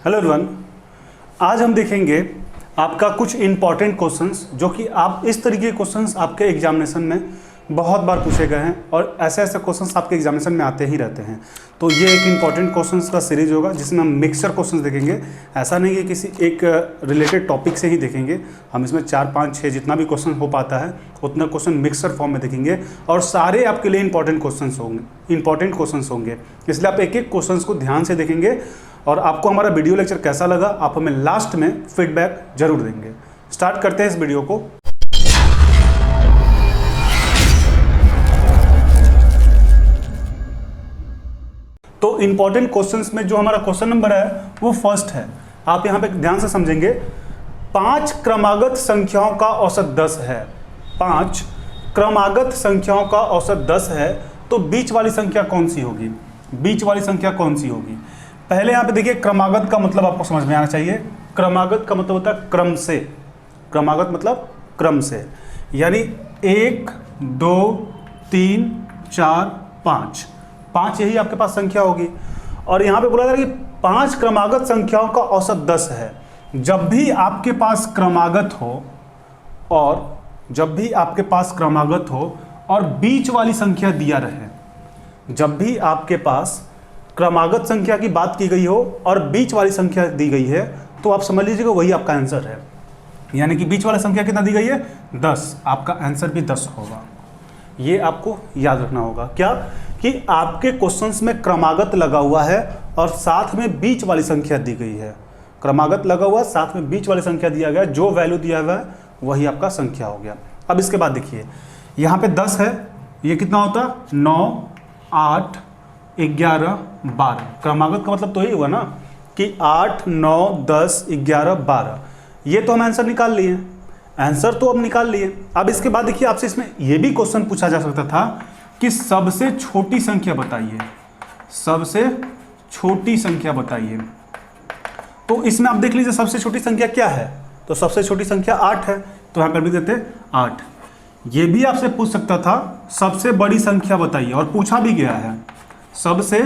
Hello everyone, आज हम देखेंगे आपका कुछ इम्पॉर्टेंट क्वेश्चंस जो कि आप इस तरीके के क्वेश्चंस आपके एग्जामिनेशन में बहुत बार पूछे गए हैं और ऐसे ऐसे क्वेश्चंस आपके एग्जामिनेशन में आते ही रहते हैं। तो ये एक इम्पॉर्टेंट क्वेश्चंस का सीरीज होगा जिसमें हम मिक्सर क्वेश्चंस देखेंगे। ऐसा नहीं कि किसी एक रिलेटेड टॉपिक से ही देखेंगे, हम इसमें 4, 5, 6 जितना भी क्वेश्चन हो पाता है उतना क्वेश्चन मिक्सर फॉर्म में देखेंगे और सारे आपके लिए इंपॉर्टेंट क्वेश्चंस होंगे। इसलिए आप एक एक क्वेश्चन को ध्यान से देखेंगे और आपको हमारा वीडियो लेक्चर कैसा लगा आप हमें लास्ट में फीडबैक जरूर देंगे। स्टार्ट करते हैं इस वीडियो को। तो इंपॉर्टेंट क्वेश्चंस में जो हमारा क्वेश्चन नंबर है वो फर्स्ट है। आप यहां पे ध्यान से समझेंगे। 5 क्रमागत संख्याओं का औसत 10 है। 5 क्रमागत संख्याओं का औसत 10 है, तो बीच वाली संख्या कौन सी होगी? बीच वाली संख्या कौन सी होगी? पहले यहां पे देखिए, क्रमागत का मतलब आपको समझ में आना चाहिए। क्रमागत का मतलब होता है क्रम से। क्रमागत मतलब क्रम से, यानी 1, 2, 3, 4, 5 5 यही आपके पास संख्या होगी। और यहां पे बोला जा रहा है कि 5 क्रमागत संख्याओं का औसत 10 है। जब भी आपके पास क्रमागत हो और बीच वाली संख्या दिया रहे, जब भी आपके पास क्रमागत संख्या की बात की गई हो और बीच वाली संख्या दी गई है, तो आप समझ लीजिएगा वही आपका आंसर है। यानी कि बीच वाली संख्या कितना दी गई है? 10। आपका आंसर भी 10 होगा। ये आपको याद रखना होगा। क्या कि आपके क्वेश्चंस में क्रमागत लगा हुआ है और साथ में बीच वाली संख्या दी गई है। क्रमागत लगा हुआ, साथ में बीच वाली संख्या दिया गया, जो वैल्यू दिया हुआ है वही आपका संख्या हो गया। अब इसके बाद देखिए, यहाँ पे 10 है, ये कितना होता? 9, 8, 11, 12। क्रमागत का मतलब तो यही हुआ ना कि 8, 9, 10, 11, 12। ये तो हम आंसर निकाल लिए, आंसर तो अब निकाल लिए। अब इसके बाद देखिए, आपसे इसमें यह भी क्वेश्चन पूछा जा सकता था कि सबसे छोटी संख्या बताइए। सबसे छोटी संख्या बताइए। तो इसमें आप देख लीजिए सबसे छोटी संख्या क्या है। तो सबसे छोटी संख्या 8 है, तो यहां पर भी देते 8। ये भी आपसे पूछ सकता था सबसे बड़ी संख्या बताइए, और पूछा भी गया है सबसे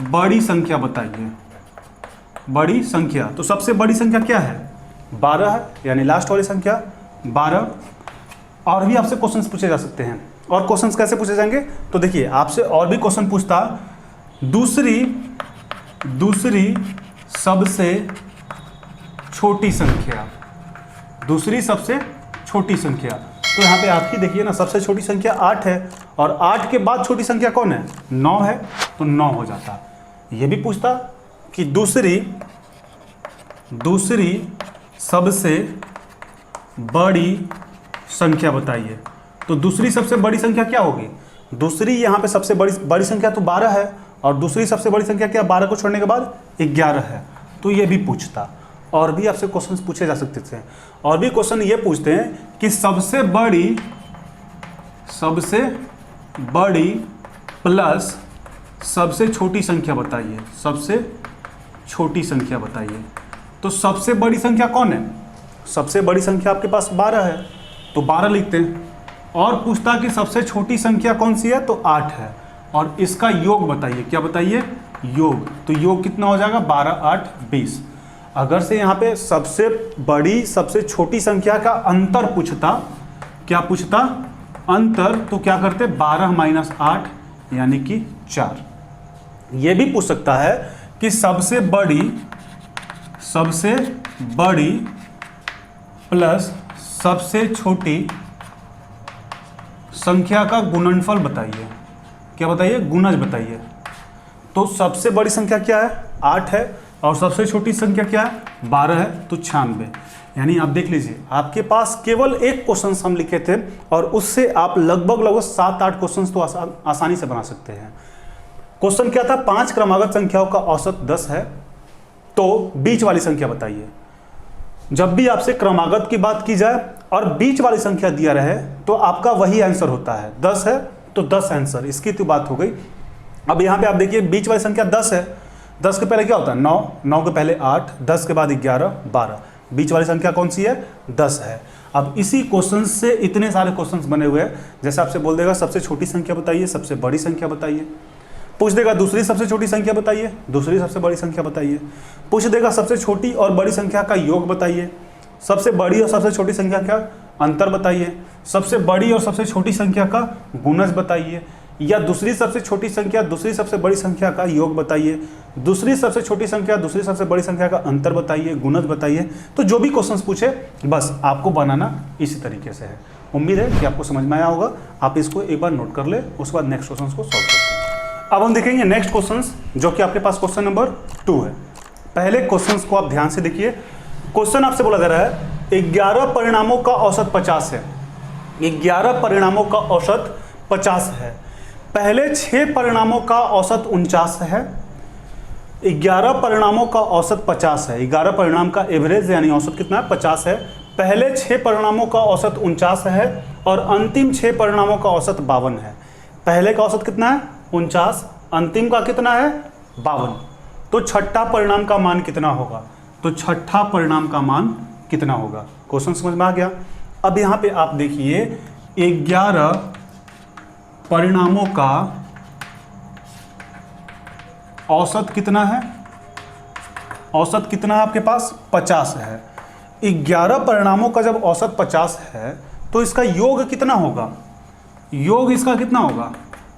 बड़ी संख्या बताइए। बड़ी संख्या, तो सबसे बड़ी संख्या क्या है? 12 है, यानी लास्ट वाली संख्या 12। और भी आपसे क्वेश्चंस पूछे जा सकते हैं। और क्वेश्चंस कैसे पूछे जाएंगे? तो देखिए, आपसे और भी क्वेश्चन पूछता दूसरी सबसे छोटी संख्या। दूसरी सबसे छोटी संख्या, तो यहाँ पे आप ही देखिए ना, सबसे छोटी संख्या 8 है और 8 के बाद छोटी संख्या कौन है? 9 है, तो 9 हो जाता। ये भी पूछता कि दूसरी सबसे बड़ी संख्या बताइए। तो दूसरी सबसे बड़ी संख्या क्या होगी? दूसरी यहाँ पे सबसे बड़ी संख्या तो 12 है, और दूसरी सबसे बड़ी संख्या क्या? 12 को छोड़ने के बाद 11 है। तो ये भी पूछता। और भी आपसे क्वेश्चंस पूछे जा सकते थे। और भी क्वेश्चन ये पूछते हैं कि सबसे बड़ी प्लस सबसे छोटी संख्या बताइए। सबसे छोटी संख्या बताइए। तो सबसे बड़ी संख्या कौन है? सबसे बड़ी संख्या आपके पास 12 है, तो 12 लिखते हैं। और पूछता कि सबसे छोटी संख्या कौन सी है? तो 8 है, और इसका योग बताइए। क्या बताइए? योग। तो योग कितना हो जाएगा? 12, 8, 20। अगर से यहाँ पे सबसे बड़ी सबसे छोटी संख्या का अंतर पूछता, क्या पूछता? अंतर। तो क्या करते? 12 - 8 यानी कि 4। ये भी पूछ सकता है कि सबसे बड़ी प्लस सबसे छोटी संख्या का गुणनफल बताइए। क्या बताइए? गुणज बताइए। तो सबसे बड़ी संख्या क्या है? 8 है, और सबसे छोटी संख्या क्या है? 12 है, तो 96। यानी आप देख लीजिए, आपके पास केवल एक क्वेश्चन हम लिखे थे और उससे आप लगभग 7-8 क्वेश्चन तो आसानी से बना सकते हैं। क्वेश्चन क्या था? 5 क्रमागत संख्याओं का औसत 10 है, तो बीच वाली संख्या बताइए। जब भी आपसे क्रमागत की बात की जाए और बीच वाली संख्या दिया रहे, तो आपका वही आंसर होता है। 10 है तो 10 आंसर, इसकी तो बात हो गई। अब यहाँ पे आप देखिए, बीच वाली संख्या 10 है। 10 के पहले क्या होता है? 9, 9 के पहले 8, 10 के बाद 11, 12। बीच वाली संख्या कौन सी है? 10 है। अब इसी क्वेश्चन से इतने सारे क्वेश्चंस बने हुए हैं। जैसे आपसे बोल देगा सबसे छोटी संख्या बताइए, सबसे बड़ी संख्या बताइए। पूछ देगा दूसरी सबसे छोटी संख्या बताइए, दूसरी सबसे बड़ी संख्या बताइए। पूछ देगा सबसे छोटी और बड़ी संख्या का योग बताइए, सबसे बड़ी और सबसे छोटी संख्या का अंतर बताइए, सबसे बड़ी और सबसे छोटी संख्या का गुणज बताइए, या दूसरी सबसे छोटी संख्या दूसरी सबसे बड़ी संख्या का योग बताइए, दूसरी सबसे छोटी संख्या दूसरी सबसे बड़ी संख्या का अंतर बताइए, गुणज बताइए। तो जो भी क्वेश्चंस पूछे बस आपको बनाना इसी तरीके से है। उम्मीद है कि आपको समझ में आया होगा। आप इसको एक बार नोट कर ले, उसके बाद नेक्स्ट क्वेश्चन को सॉल्व करते हैं। अब हम देखेंगे नेक्स्ट क्वेश्चन, जो कि आपके पास क्वेश्चन नंबर 2 है। पहले क्वेश्चन को आप ध्यान से देखिए। क्वेश्चन आपसे बोला जा रहा है 11 परिणामों का औसत 50 है। 11 परिणामों का औसत 50 है। पहले 6 परिणामों का औसत 49 है। 11 परिणामों का औसत 50 है। 11 परिणाम का एवरेज यानी औसत कितना है? 50 है। पहले 6 परिणामों का औसत 49 है और अंतिम 6 परिणामों का औसत 52 है। पहले का औसत कितना है? 49। अंतिम का कितना है? 52। तो छठा परिणाम का मान कितना होगा? तो छठा परिणाम का मान कितना होगा? क्वेश्चन समझ में आ गया। अब यहां पे आप देखिए 11 परिणामों का औसत कितना है? औसत कितना है आपके पास? 50 है। 11 परिणामों का जब औसत 50 है तो इसका योग कितना होगा? योग इसका कितना होगा?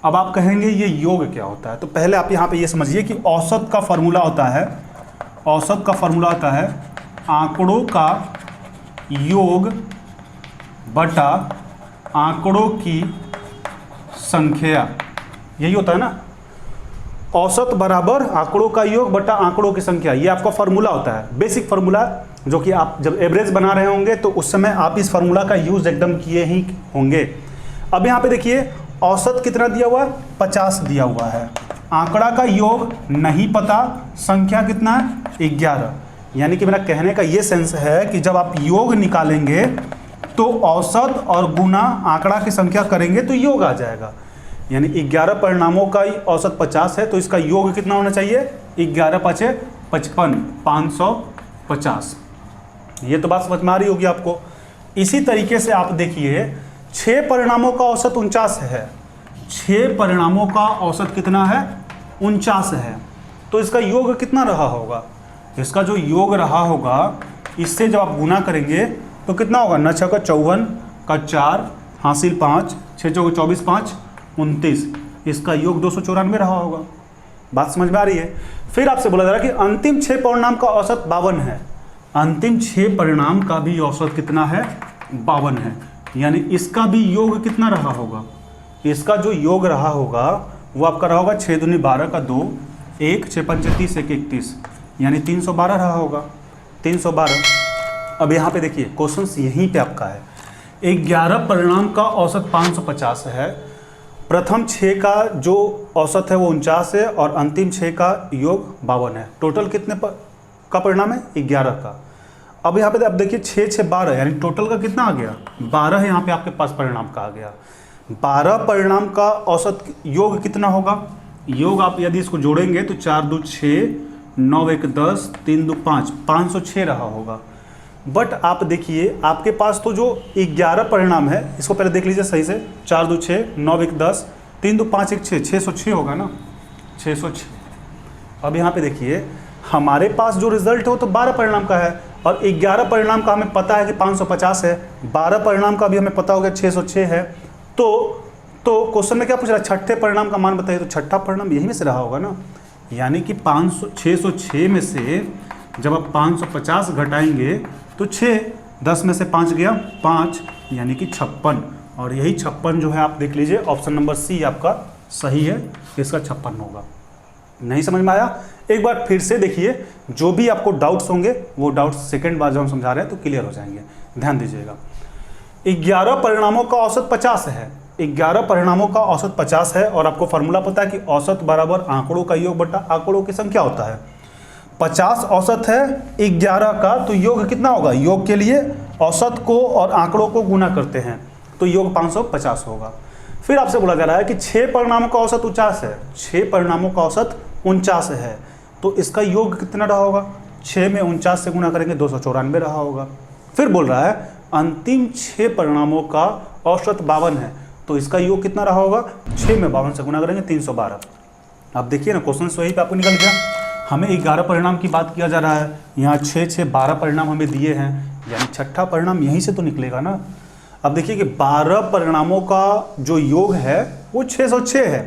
अब आप कहेंगे ये योग क्या होता है? तो पहले आप यहाँ पे ये समझिए कि औसत का फॉर्मूला होता है, औसत का फॉर्मूला होता है आंकड़ों का योग बटा आंकड़ों की संख्या। यही होता है ना, औसत बराबर आंकड़ों का योग बटा आंकड़ों की संख्या। ये आपका फॉर्मूला होता है, बेसिक फॉर्मूला, जो कि आप जब एवरेज बना रहे होंगे तो उस समय आप इस फॉर्मूला का यूज एकदम किए ही होंगे। अब यहाँ पे देखिए औसत कितना दिया हुआ है? 50 दिया हुआ है। आंकड़ा का योग नहीं पता, संख्या कितना है? 11। यानी कि मेरा कहने का ये सेंस है कि जब आप योग निकालेंगे तो औसत और गुना आंकड़ा की संख्या करेंगे तो योग आ जाएगा। यानी 11 परिणामों का औसत 50 है तो इसका योग कितना होना चाहिए? 11 5 55, 550। ये तो बात समझ में आ रही होगी आपको। इसी तरीके से आप देखिए 6 परिणामों का औसत 49 है। 6 परिणामों का औसत कितना है? 49 है। तो इसका योग कितना रहा होगा? इसका जो योग रहा होगा, इससे जब आप गुना करेंगे तो कितना होगा? 9 6 का 54 का 4 हासिल 5, 6 चौके 24 5 29। इसका योग 294 रहा होगा। बात समझ में आ रही है? फिर आपसे बोला जा रहा है कि अंतिम 6 परिणाम का औसत 52 है। अंतिम 6 परिणाम का भी औसत कितना है? 52 है। यानी इसका भी योग कितना रहा होगा? इसका जो योग रहा होगा वो आपका रहा होगा 6 दूनी 12 का 2, 1 6 5 30 1 31, यानी 312 रहा होगा। 312। अब यहाँ पे देखिए क्वेश्चन यहीं पे आपका है। 11 परिणाम का औसत 550 है। प्रथम 6 का जो औसत है वो 49 है और अंतिम 6 का योग 52 है। टोटल कितने का परिणाम है? 11 का। अब यहाँ पे आप देखिए 6 6 12, यानी टोटल का कितना आ गया? 12 है यहाँ पे आपके पास परिणाम का आ गया। 12 परिणाम का औसत योग कितना होगा? योग आप यदि इसको जोड़ेंगे तो 4 2 6, 9 1 10, 3 2 5, 506 रहा होगा। बट आप देखिए आपके पास तो जो 11 परिणाम है, इसको पहले देख लीजिए सही से। 4 2 6, 9 1 10, 3 2 5 1 6, 606 होगा ना, 606। अब यहाँ पे देखिए हमारे पास जो रिजल्ट है वो तो 12 परिणाम का है और 11 परिणाम का हमें पता है कि 550 है। 12 परिणाम का भी हमें पता होगा 606 है। तो क्वेश्चन में क्या पूछ रहा है? छठे परिणाम का मान बताइए। तो छठा परिणाम यहीं में से रहा होगा ना। यानी कि 606 में से जब आप 550 घटाएंगे तो 6, 10 में से 5 गया 5, यानी कि 56। और यही 56 जो है आप देख लीजिए ऑप्शन नंबर सी आपका सही है, इसका 56 होगा। नहीं समझ में आया? एक बार फिर से देखिए, जो भी आपको डाउट्स होंगे वो डाउट्स सेकंड बार जब हम समझा रहे हैं तो क्लियर हो जाएंगे। ध्यान दीजिएगा। 11 परिणामों का औसत 50 है। 11 परिणामों का औसत 50 है और आपको फॉर्मूला पता है कि औसत बराबर आंकड़ों का योग बटा आंकड़ों की संख्या होता है। 50 औसत है 11 का, तो योग कितना होगा? योग के लिए औसत को और आंकड़ों को गुना करते हैं तो योग 550 होगा। फिर आपसे बोला जा रहा है कि 6 परिणामों का औसत 49 है। 6 परिणामों का औसत 49 है तो इसका योग कितना रहा होगा? 6 में 49 से गुना करेंगे 294 रहा होगा। फिर बोल रहा है अंतिम 6 परिणामों का औसत 52 है तो इसका योग कितना रहा होगा? 6 में 52 से गुना करेंगे 312। अब देखिए ना, क्वेश्चन वही पे आपको निकल गया। हमें 11 परिणाम की बात किया जा रहा है, यहाँ 6 6 12 परिणाम हमें दिए हैं, यानी छठा परिणाम यहीं से तो निकलेगा ना। अब देखिए कि 12 परिणामों का जो योग है वो 606 है,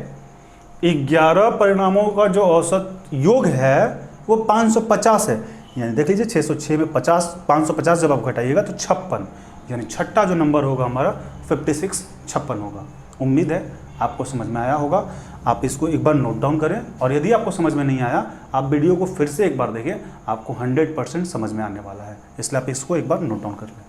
11 परिणामों का जो औसत योग है वो 550 है। यानी देख लीजिए 606 में 550 जब आप घटाइएगा तो 56, यानी छठा जो नंबर होगा हमारा 56 56 होगा। उम्मीद है आपको समझ में आया होगा। आप इसको एक बार नोट डाउन करें, और यदि आपको समझ में नहीं आया आप वीडियो को फिर से एक बार देखें, आपको 100% समझ में आने वाला है, इसलिए आप इसको एक बार नोट डाउन कर लें।